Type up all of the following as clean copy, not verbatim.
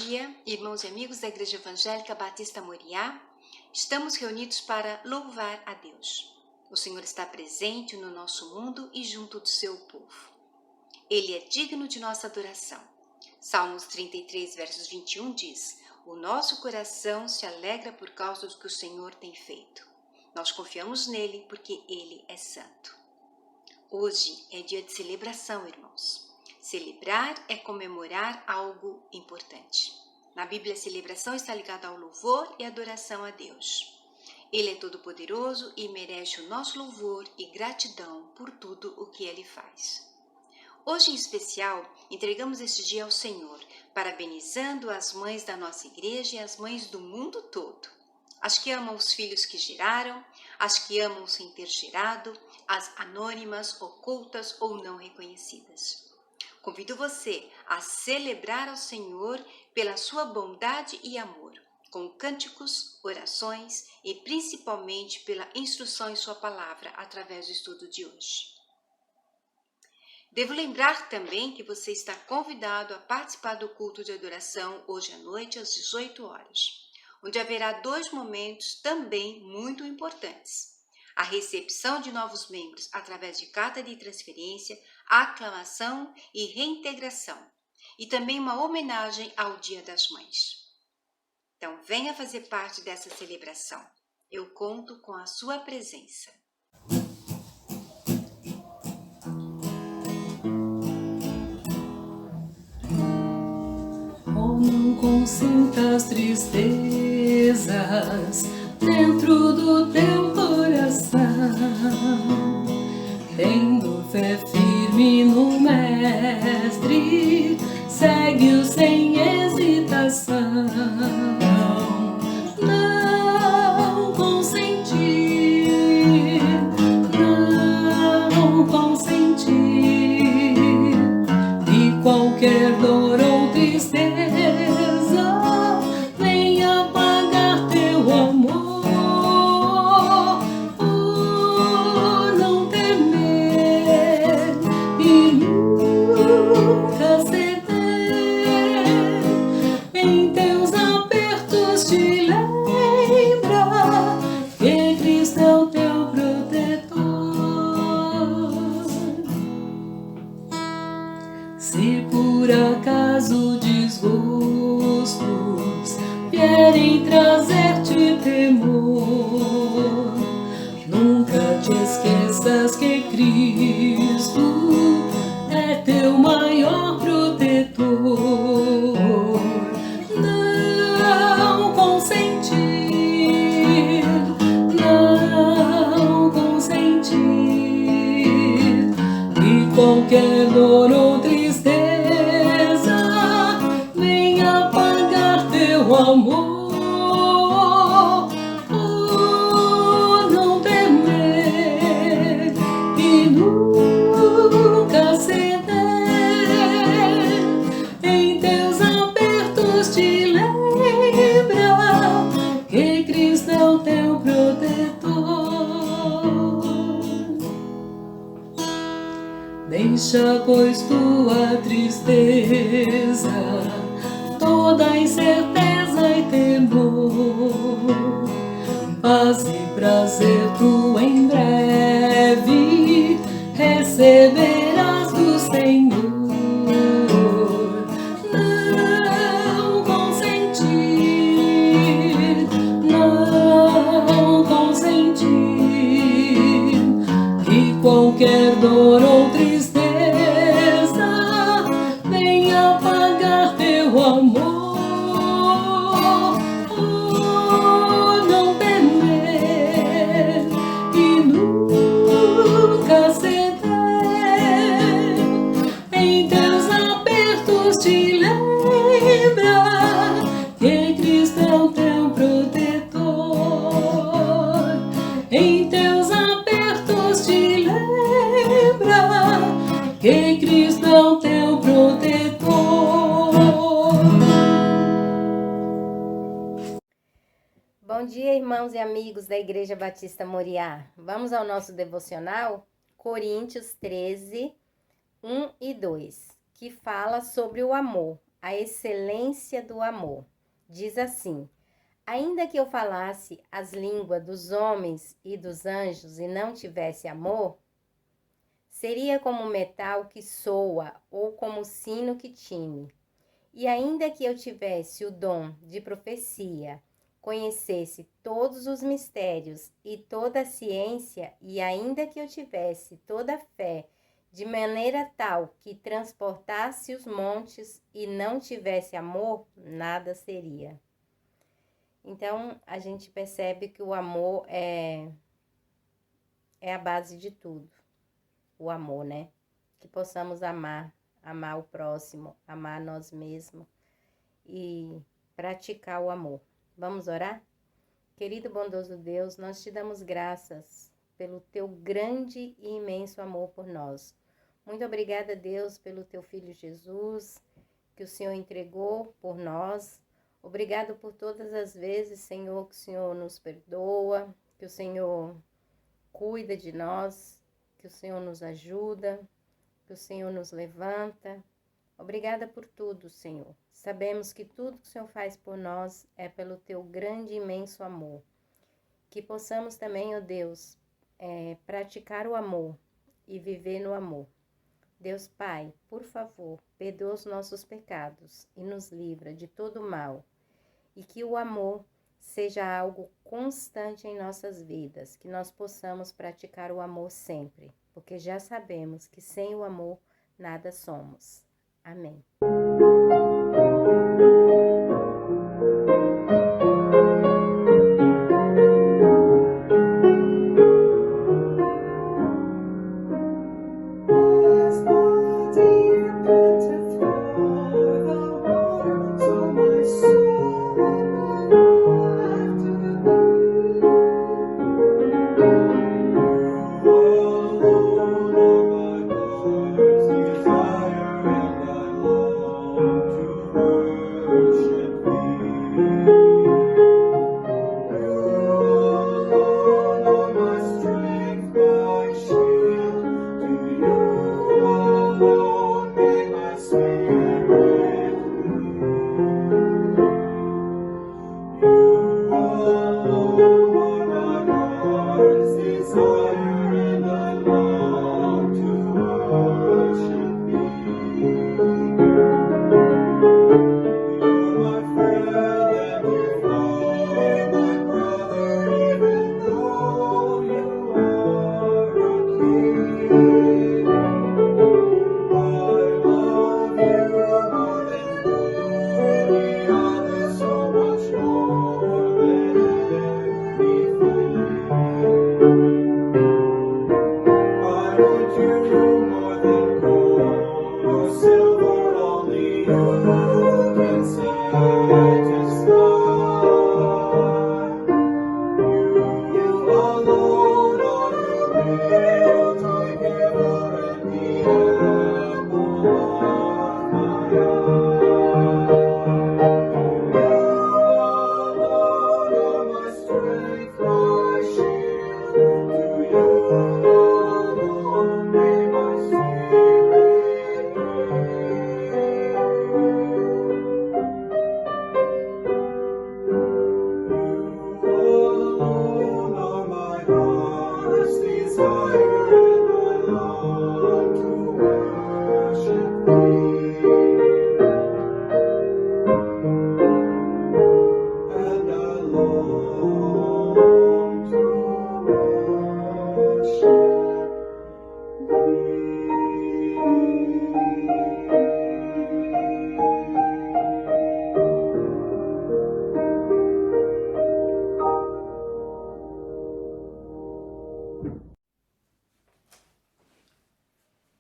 dia, irmãos e amigos da Igreja Evangélica Batista Moriá. Estamos reunidos para louvar a Deus. O Senhor está presente no nosso mundo e junto do seu povo. Ele é digno de nossa adoração. Salmos 33, versos 21 diz: o nosso coração se alegra por causa do que o Senhor tem feito. Nós confiamos nele porque ele é santo. Hoje é dia de celebração, irmãos. Celebrar é comemorar algo importante. Na Bíblia, a celebração está ligada ao louvor e adoração a Deus. Ele é todo-poderoso e merece o nosso louvor e gratidão por tudo o que Ele faz. Hoje, em especial, entregamos este dia ao Senhor, parabenizando as mães da nossa igreja e as mães do mundo todo. As que amam os filhos que geraram, as que amam sem ter gerado, as anônimas, ocultas ou não reconhecidas. Convido você a celebrar ao Senhor pela sua bondade e amor, com cânticos, orações e principalmente pela instrução em sua palavra através do estudo de hoje. Devo lembrar também que você está convidado a participar do culto de adoração hoje à noite às 18 horas, onde haverá 2 momentos também muito importantes. A recepção de novos membros através de carta de transferência, aclamação e reintegração, e também uma homenagem ao Dia das Mães. Então, venha fazer parte dessa celebração. Eu conto com a sua presença. Oh, não consintas tristezas dentro do teu coração, tendo fé firme no Mestre, segue-o sem hesitação. Não consentir, não consentir, e qualquer dor ou tristeza venha apagar teu amor. Oh, não temer e nunca ceder. Em teus apertos te lembra que Cristo é o teu protetor. Se por acaso desgostos vierem trazer-te temor, nunca te esqueças que Cristo é teu maior protetor. Não consentir, não consentir, e qualquer dor ou tristeza venha apagar teu amor. Oh, não temer e nunca ceder. Em teus apertos te lembra que Cristo é o teu protetor. Deixa, pois, tua tristeza, toda incerteza e temor, paz e prazer tu em breve receberás do Senhor. Não consentir, não consentir, que qualquer dor ou tristeza venha apagar teu amor. Oh, não temer e nunca ceder. Em teus apertos te lembra que Cristo é o teu protetor. Em teus apertos te lembra que Cristo é o teu protetor. Bom dia, irmãos e amigos da Igreja Batista Moriá. Vamos ao nosso devocional, Coríntios 13, 1 e 2, que fala sobre o amor. a excelência do amor. Diz assim: ainda que eu falasse as línguas dos homens e dos anjos e não tivesse amor, seria como metal que soa ou como sino que tine. E ainda que eu tivesse o dom de profecia, conhecesse todos os mistérios e toda a ciência, e ainda que eu tivesse toda a fé, de maneira tal que transportasse os montes e não tivesse amor, nada seria. Então, a gente percebe que o amor é a base de tudo. O amor, né? Que possamos amar o próximo, amar nós mesmos e praticar o amor. Vamos orar? Querido bondoso Deus, nós te damos graças pelo teu grande e imenso amor por nós. Muito obrigada, Deus, pelo teu Filho Jesus, que o Senhor entregou por nós. Obrigado por todas as vezes, Senhor, que o Senhor nos perdoa, que o Senhor cuida de nós, que o Senhor nos ajuda, que o Senhor nos levanta. Obrigada por tudo, Senhor. Sabemos que tudo que o Senhor faz por nós é pelo teu grande e imenso amor. Que possamos também, ó Deus, praticar o amor e viver no amor. Deus Pai, por favor, perdoa os nossos pecados e nos livra de todo mal. E que o amor seja algo constante em nossas vidas, que nós possamos praticar o amor sempre, porque já sabemos que sem o amor nada somos. Amém.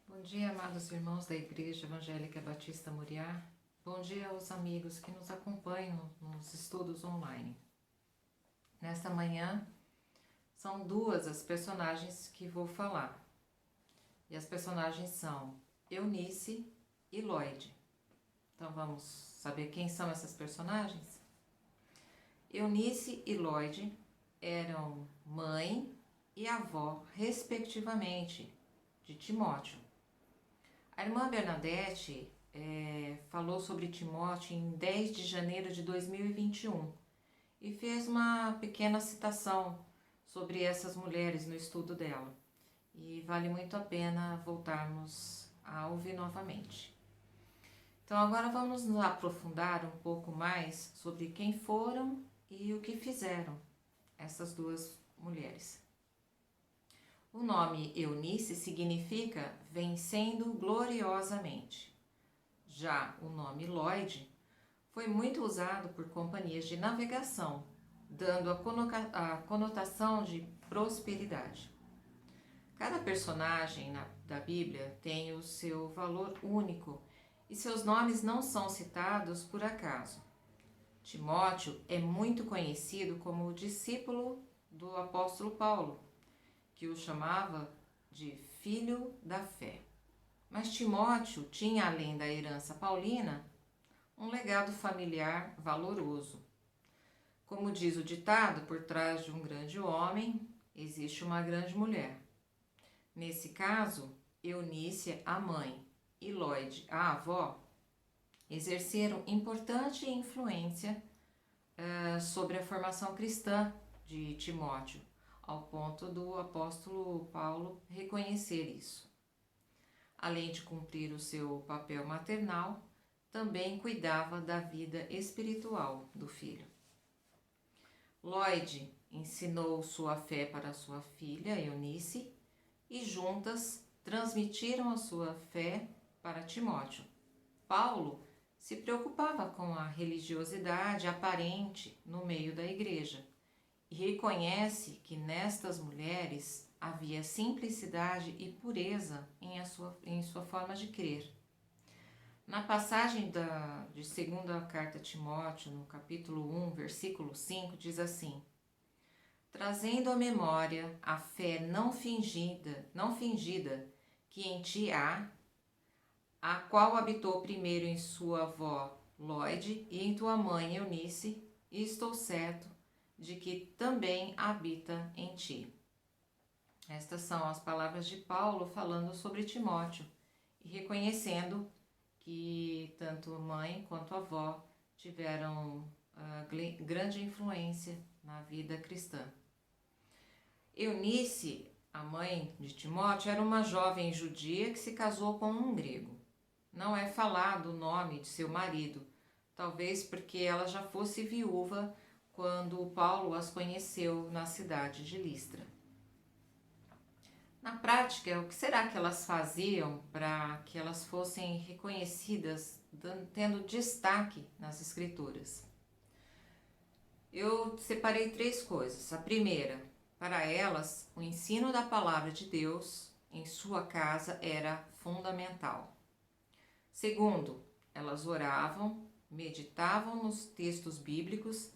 Bom dia, amados irmãos da Igreja Evangélica Batista Moriá. Bom dia aos amigos que nos acompanham nos estudos online. Nesta manhã, são duas as personagens que vou falar. E as personagens são Eunice e Lloyd. Então vamos saber quem são essas personagens? Eunice e Lloyd eram mãe e avó, respectivamente, de Timóteo. A irmã Bernadette falou sobre Timóteo em 10 de janeiro de 2021 e fez uma pequena citação sobre essas mulheres no estudo dela. E vale muito a pena voltarmos a ouvir novamente. Então agora vamos nos aprofundar um pouco mais sobre quem foram e o que fizeram essas duas mulheres. O nome Eunice significa vencendo gloriosamente. Já o nome Lloyd foi muito usado por companhias de navegação, dando a conotação de prosperidade. Cada personagem da Bíblia tem o seu valor único e seus nomes não são citados por acaso. Timóteo é muito conhecido como o discípulo do apóstolo Paulo, que o chamava de filho da fé. Mas Timóteo tinha, além da herança paulina, um legado familiar valoroso. Como diz o ditado, por trás de um grande homem existe uma grande mulher. Nesse caso, Eunice, a mãe, e Lloyd, a avó, exerceram importante influência sobre a formação cristã de Timóteo, ao ponto do apóstolo Paulo reconhecer isso. Além de cumprir o seu papel maternal, também cuidava da vida espiritual do filho. Lloyd ensinou sua fé para sua filha, Eunice, e juntas transmitiram a sua fé para Timóteo. Paulo se preocupava com a religiosidade aparente no meio da igreja e reconhece que nestas mulheres havia simplicidade e pureza em sua forma de crer. Na passagem de 2ª carta a Timóteo, no capítulo 1, versículo 5, diz assim: trazendo à memória a fé não fingida que em ti há, a qual habitou primeiro em sua avó Lloyd e em tua mãe Eunice, e estou certo de que também habita em ti. Estas são as palavras de Paulo falando sobre Timóteo e reconhecendo que tanto a mãe quanto a avó tiveram grande influência na vida cristã. Eunice, a mãe de Timóteo, era uma jovem judia que se casou com um grego. Não é falado o nome de seu marido, talvez porque ela já fosse viúva quando Paulo as conheceu na cidade de Listra. Na prática, o que será que elas faziam para que elas fossem reconhecidas, tendo destaque nas escrituras? Eu separei 3 coisas. A primeira, para elas, o ensino da palavra de Deus em sua casa era fundamental. Segundo, elas oravam, meditavam nos textos bíblicos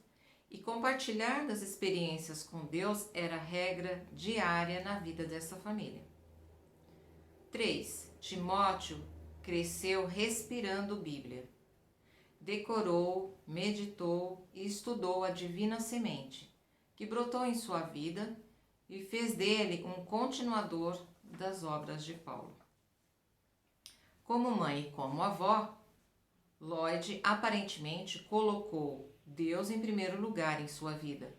e compartilhar das experiências com Deus era regra diária na vida dessa família. 3. Timóteo cresceu respirando Bíblia. Decorou, meditou e estudou a divina semente, que brotou em sua vida e fez dele um continuador das obras de Paulo. Como mãe e como avó, Lloyd aparentemente colocou Deus em primeiro lugar em sua vida.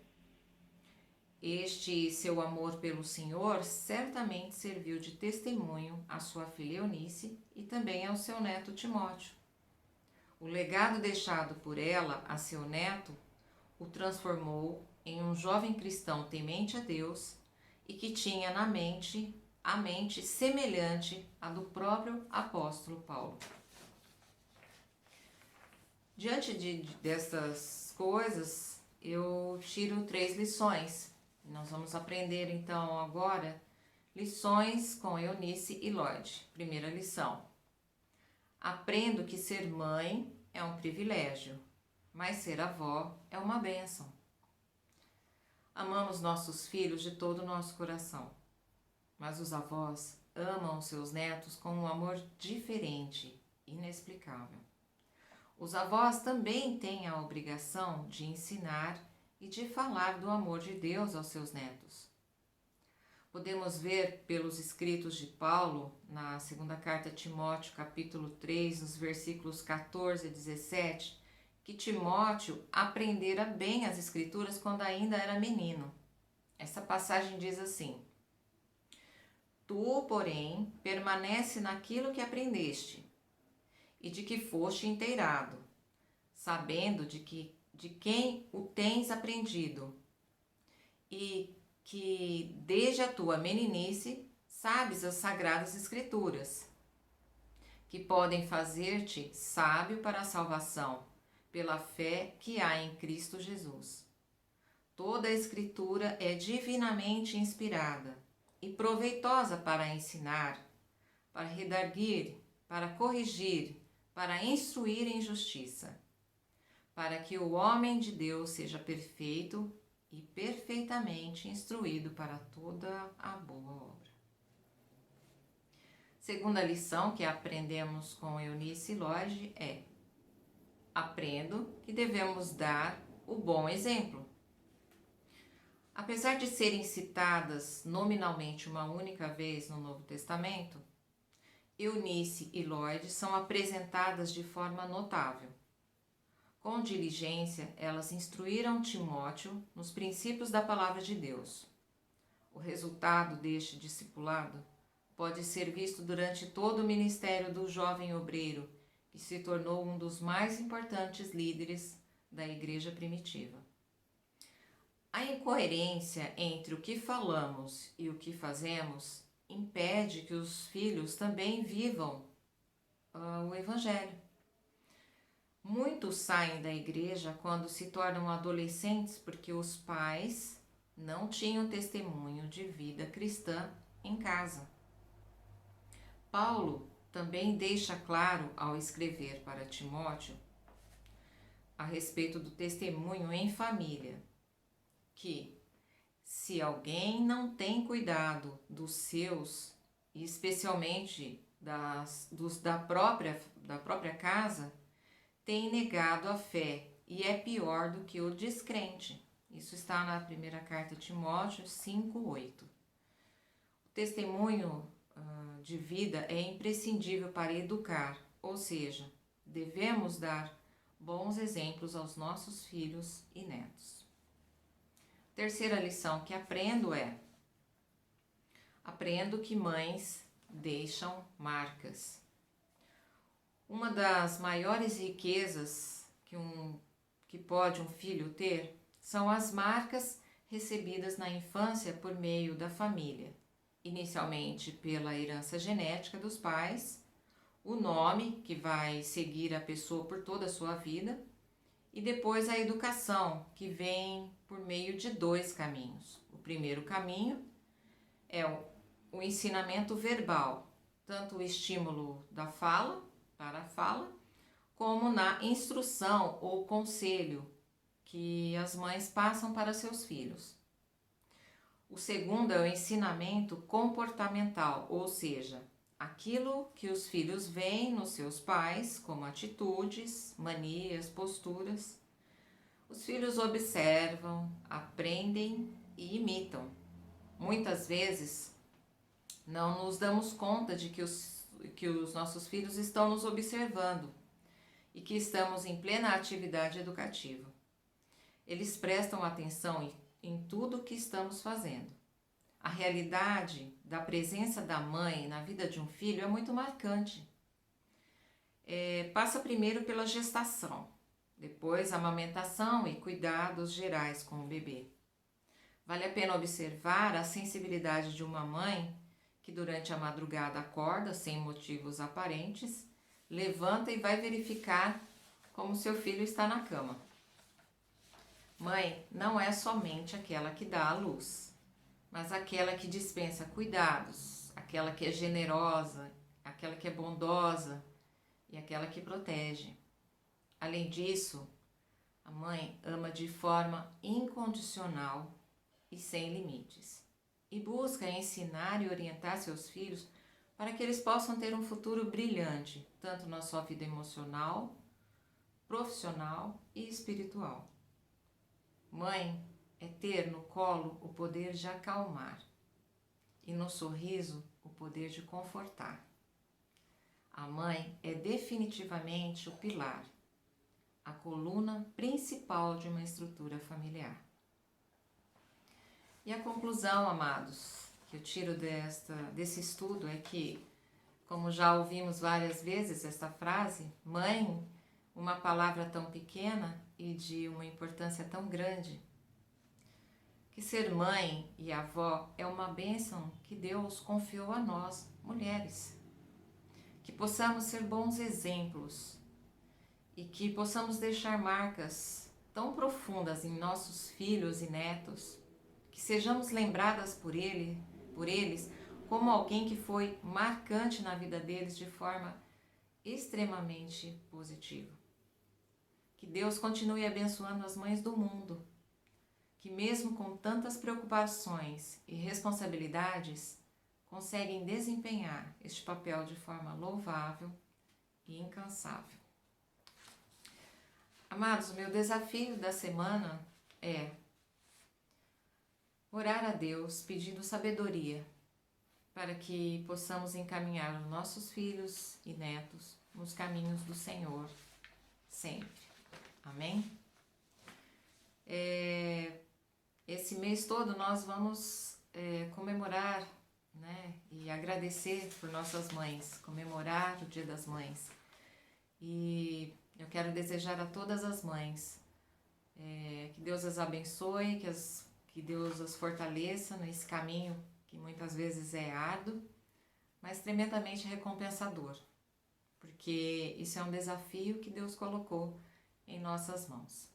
Este seu amor pelo Senhor certamente serviu de testemunho à sua filha Eunice e também ao seu neto Timóteo. O legado deixado por ela a seu neto o transformou em um jovem cristão temente a Deus e que tinha a mente semelhante à do próprio apóstolo Paulo. Diante dessas coisas, eu tiro 3 lições. Nós vamos aprender então agora lições com Eunice e Lloyd. Primeira lição: aprendo que ser mãe é um privilégio, mas ser avó é uma bênção. Amamos nossos filhos de todo o nosso coração, mas os avós amam seus netos com um amor diferente, inexplicável. Os avós também têm a obrigação de ensinar e de falar do amor de Deus aos seus netos. Podemos ver pelos escritos de Paulo, na segunda carta a Timóteo, capítulo 3, nos versículos 14 a 17, que Timóteo aprendera bem as escrituras quando ainda era menino. Essa passagem diz assim: Tu, porém, permanece naquilo que aprendeste e de que foste inteirado, sabendo de quem o tens aprendido, e que desde a tua meninice sabes as sagradas escrituras, que podem fazer-te sábio para a salvação, pela fé que há em Cristo Jesus. Toda a escritura é divinamente inspirada e proveitosa para ensinar, para redarguir, para corrigir, para instruir em justiça, para que o homem de Deus seja perfeito e perfeitamente instruído para toda a boa obra. Segunda lição que aprendemos com Eunice e Lloyd é: aprendo que devemos dar o bom exemplo. Apesar de serem citadas nominalmente uma única vez no Novo Testamento, Eunice e Lloyd são apresentadas de forma notável. Com diligência, elas instruíram Timóteo nos princípios da Palavra de Deus. O resultado deste discipulado pode ser visto durante todo o ministério do jovem obreiro, que se tornou um dos mais importantes líderes da igreja primitiva. A incoerência entre o que falamos e o que fazemos impede que os filhos também vivam o Evangelho. Muitos saem da igreja quando se tornam adolescentes porque os pais não tinham testemunho de vida cristã em casa. Paulo também deixa claro ao escrever para Timóteo a respeito do testemunho em família, que se alguém não tem cuidado dos seus, e especialmente da própria casa, tem negado a fé e é pior do que o descrente. Isso está na primeira carta a Timóteo 5:8. O testemunho de vida é imprescindível para educar, ou seja, devemos dar bons exemplos aos nossos filhos e netos. Terceira lição que aprendo é: aprendo que mães deixam marcas. Uma das maiores riquezas que pode um filho ter são as marcas recebidas na infância por meio da família, inicialmente pela herança genética dos pais, o nome que vai seguir a pessoa por toda a sua vida, e depois a educação, que vem por meio de dois caminhos. O primeiro caminho é o ensinamento verbal, tanto o estímulo da fala, para a fala, como na instrução ou conselho que as mães passam para seus filhos. O segundo é o ensinamento comportamental, ou seja, aquilo que os filhos veem nos seus pais, como atitudes, manias, posturas. Os filhos observam, aprendem e imitam. Muitas vezes não nos damos conta de que os nossos filhos estão nos observando e que estamos em plena atividade educativa. Eles prestam atenção em tudo o que estamos fazendo. A realidade da presença da mãe na vida de um filho é muito marcante. Passa primeiro pela gestação, depois a amamentação e cuidados gerais com o bebê. Vale a pena observar a sensibilidade de uma mãe que durante a madrugada acorda sem motivos aparentes, levanta e vai verificar como seu filho está na cama. Mãe não é somente aquela que dá a luz, mas aquela que dispensa cuidados, aquela que é generosa, aquela que é bondosa e aquela que protege. Além disso, a mãe ama de forma incondicional e sem limites, e busca ensinar e orientar seus filhos para que eles possam ter um futuro brilhante, tanto na sua vida emocional, profissional e espiritual. Mãe é ter no colo o poder de acalmar. e no sorriso o poder de confortar. A mãe é definitivamente o pilar, a coluna principal de uma estrutura familiar. E a conclusão, amados, que eu tiro desse estudo é que, como já ouvimos várias vezes esta frase, mãe, uma palavra tão pequena e de uma importância tão grande, que ser mãe e avó é uma bênção que Deus confiou a nós, mulheres. Que possamos ser bons exemplos e que possamos deixar marcas tão profundas em nossos filhos e netos, que sejamos lembradas por eles como alguém que foi marcante na vida deles de forma extremamente positiva. Que Deus continue abençoando as mães do mundo, que mesmo com tantas preocupações e responsabilidades, conseguem desempenhar este papel de forma louvável e incansável. Amados, o meu desafio da semana é orar a Deus pedindo sabedoria para que possamos encaminhar os nossos filhos e netos nos caminhos do Senhor sempre. Amém? Esse mês todo nós vamos comemorar, né, e agradecer por nossas mães, comemorar o Dia das Mães. E eu quero desejar a todas as mães que Deus as abençoe, que Deus as fortaleça nesse caminho que muitas vezes é árduo, mas tremendamente recompensador, porque isso é um desafio que Deus colocou em nossas mãos.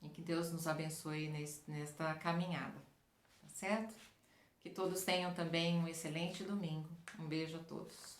E que Deus nos abençoe nesta caminhada, tá certo? Que todos tenham também um excelente domingo. Um beijo a todos.